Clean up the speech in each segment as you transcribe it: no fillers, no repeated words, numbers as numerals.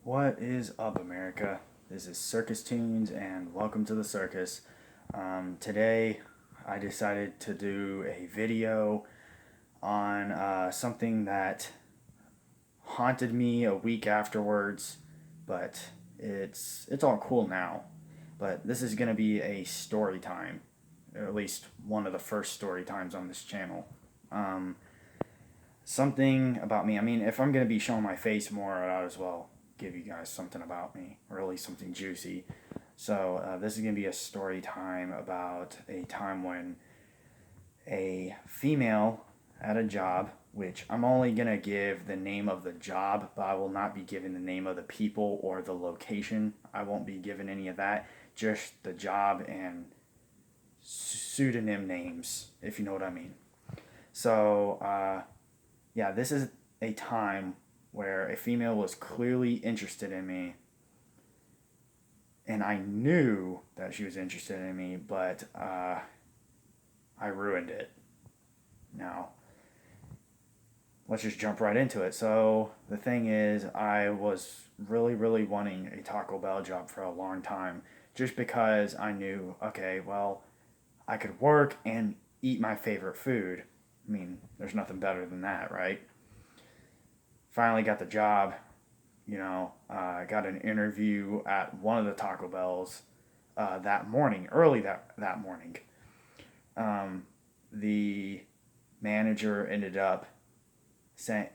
What is up, America? This is Circus Tunes, and welcome to the circus. Today, I decided to do a video on something that haunted me a week afterwards, but it's all cool now. But this is gonna be a story time, or at least one of the first story times on this channel. Um, Something about me. I mean, if I'm gonna be showing my face more, I might as well give you guys something about me, or at least something juicy. So this is gonna be a story time about a time when a female at a job, which I'm only gonna give the name of the job, but I will not be giving the name of the people or the location. I won't be giving any of that. Just the job and pseudonym names, if you know what I mean. So yeah, this is a time where a female was clearly interested in me, and I knew that she was interested in me, but I ruined it. Now, let's just jump right into it. So, the thing is, I was really, really wanting a Taco Bell job for a long time just because I knew, okay, well, I could work and eat my favorite food. I mean, there's nothing better than that, right? Finally got the job. I got an interview at one of the Taco Bells that morning, early that morning. The manager ended up saying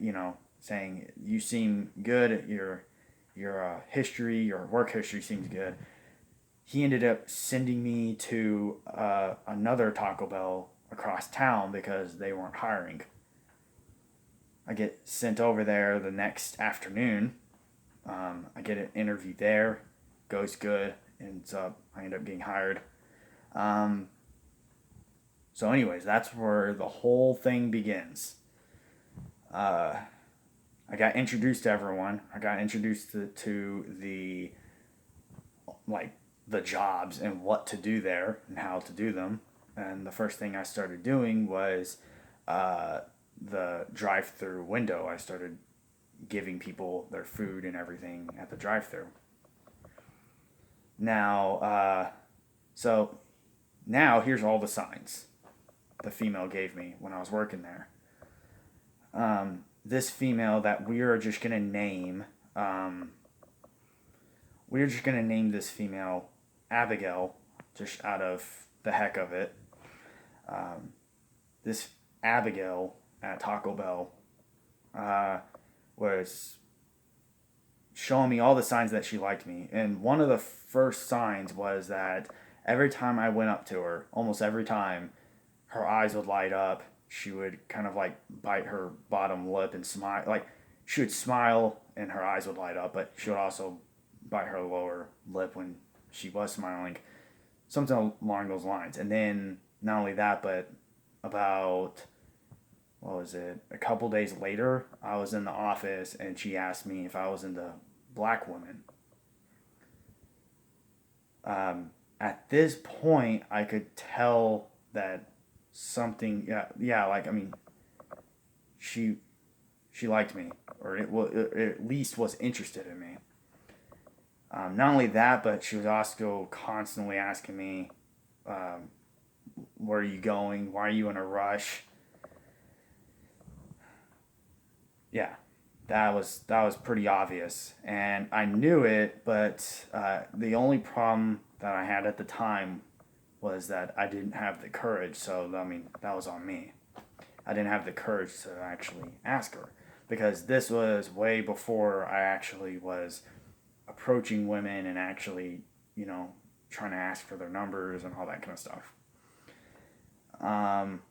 you seem good. Your history, your work history seems good. He ended up sending me to another Taco Bell across town because they weren't hiring. I get sent over there the next afternoon. I get an interview there, goes good, ends up I end up getting hired. Um, so, anyways, that's where the whole thing begins. Uh, I got introduced to everyone. I got introduced to the like the jobs and what to do there and how to do them. And the first thing I started doing was uh, the drive-through window. I started giving people their food and everything at the drive-through. Now, so now here's all the signs the female gave me when I was working there. This female that we are just gonna name, we're just gonna name this female Abigail, just out of the heck of it. This Abigail at Taco Bell uh, was showing me all the signs that she liked me. And one of the first signs was that every time I went up to her, almost every time, her eyes would light up. She would kind of like bite her bottom lip and smile. Like she would smile and her eyes would light up, but she would also bite her lower lip when she was smiling. Something along those lines. And then not only that, but about what was it? A couple days later, I was in the office and she asked me if I was into black women. At this point, I could tell that something, yeah, like I mean, she she liked me, or it at least was interested in me. Not only that, but she was also constantly asking me, um, "Where are you going? Why are you in a rush?" Yeah, that was pretty obvious, and I knew it. But the only problem that I had at the time was that I didn't have the courage. So I mean, that was on me. I didn't have the courage to actually ask her because this was way before I actually was approaching women and actually, you know, trying to ask for their numbers and all that kind of stuff. Um,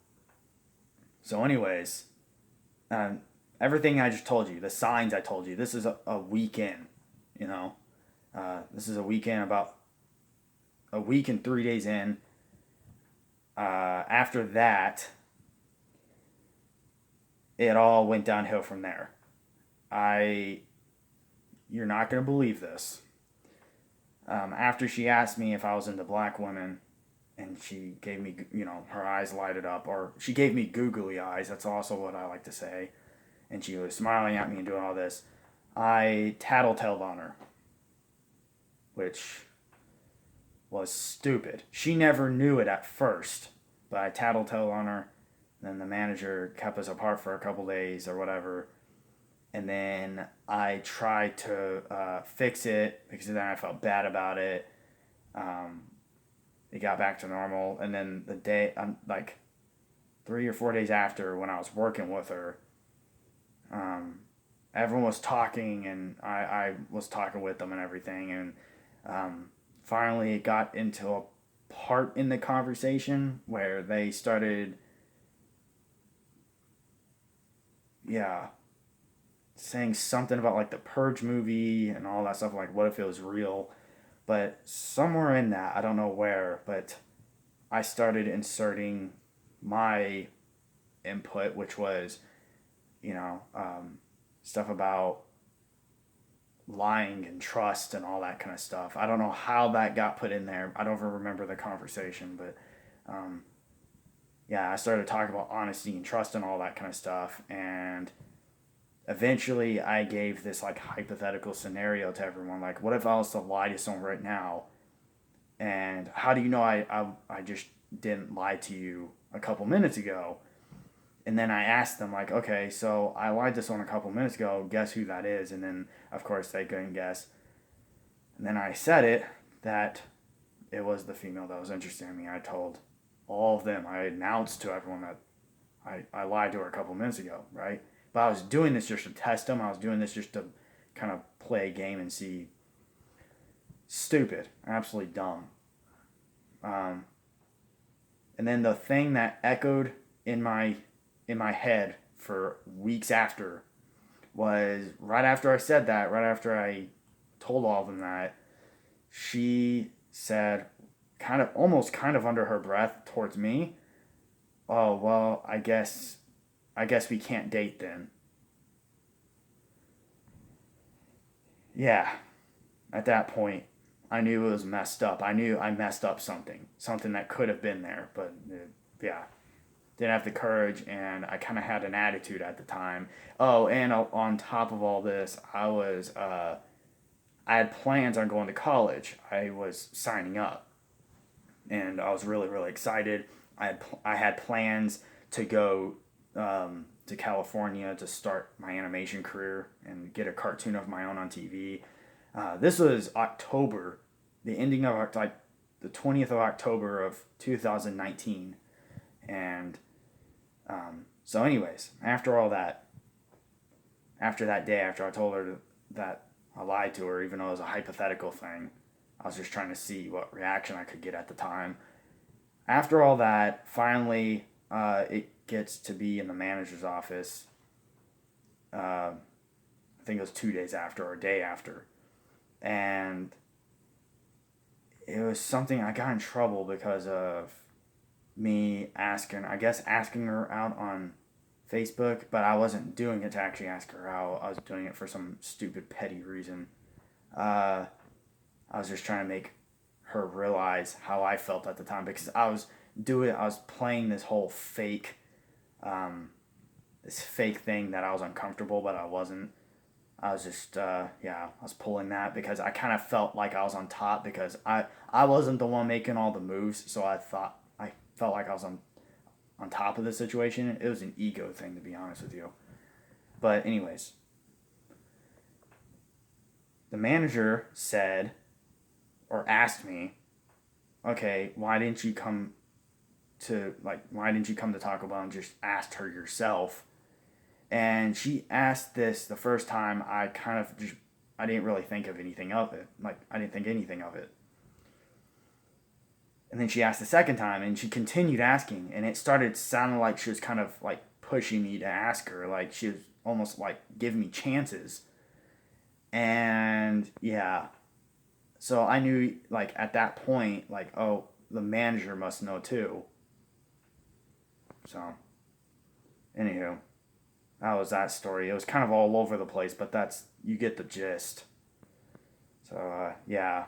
so, anyways, um, everything I just told you, the signs I told you, this is a weekend, you know. This is a weekend about a week and 3 days in. After that, it all went downhill from there. I, you're not gonna believe this. After she asked me if I was into black women, and she gave me, her eyes lighted up, or she gave me googly eyes. That's also what I like to say. And she was smiling at me and doing all this. I tattletaled on her, which was stupid. She never knew it at first, but I tattletaled on her. Then the manager kept us apart for a couple days or whatever. And then I tried to fix it because then I felt bad about it. Um, it got back to normal. And then the day, like 3 or 4 days after, when I was working with her, um, everyone was talking and I was talking with them and everything. And finally, it got into a part in the conversation where they started, yeah, saying something about like the Purge movie and all that stuff. Like, what if it was real? But somewhere in that, I don't know where, but I started inserting my input, which was, you know, stuff about lying and trust and all that kind of stuff. I don't know how that got put in there. I don't even remember the conversation, but um, yeah, I started talking about honesty and trust and all that kind of stuff. And eventually, I gave this like hypothetical scenario to everyone. Like, what if I was to lie to someone right now? And how do you know I just didn't lie to you a couple minutes ago? And then I asked them, like, okay, so I lied to someone a couple minutes ago. Guess who that is? And then, of course, they couldn't guess. And then I said it that it was the female that was interested in me. I told all of them. I announced to everyone that I lied to her a couple minutes ago, right? But I was doing this just to test them. I was doing this just to kind of play a game and see. Stupid, absolutely dumb. Um, and then the thing that echoed in my head for weeks after was right after I said that, right after I told all of them that, she said, kind of under her breath towards me, "Oh well, I guess we can't date then." Yeah, at that point, I knew it was messed up. I knew I messed up something that could have been there, but yeah, didn't have the courage, and I kind of had an attitude at the time. Oh, and on top of all this, I had plans on going to college. I was signing up, and I was really really excited. I had plans to go to California to start my animation career and get a cartoon of my own on TV. This was October, the ending of like the 20th of October of 2019, and so anyways, after all that, after that day, after I told her that I lied to her, even though it was a hypothetical thing, I was just trying to see what reaction I could get at the time. After all that, finally, it gets to be in the manager's office. I think it was 2 days after or a day after, and it was something I got in trouble because of me asking, I guess, asking her out on Facebook, but I wasn't doing it to actually ask her out. I was doing it for some stupid, petty reason. Uh, I was just trying to make her realize how I felt at the time because I was playing this fake thing that I was uncomfortable, but I wasn't. I was just, yeah, I was pulling that because I kind of felt like I was on top because I wasn't the one making all the moves, so I felt like I was on top of the situation. It was an ego thing, to be honest with you. But, anyways, the manager said or asked me, okay, why didn't you come to Taco Bell and just asked her yourself? And she asked this the first time. I didn't really think of anything of it. Like, I didn't think anything of it. And then she asked the second time, and she continued asking, and it started sounding like she was kind of like pushing me to ask her, like she was almost like giving me chances. And yeah, so I knew like at that point, like, oh, the manager must know too. So, anywho, that was that story. It was kind of all over the place, but you get the gist. So, yeah,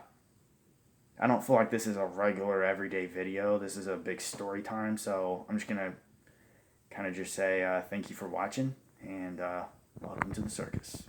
I don't feel like this is a regular everyday video. This is a big story time, so I'm just gonna kind of just say thank you for watching and welcome to the circus.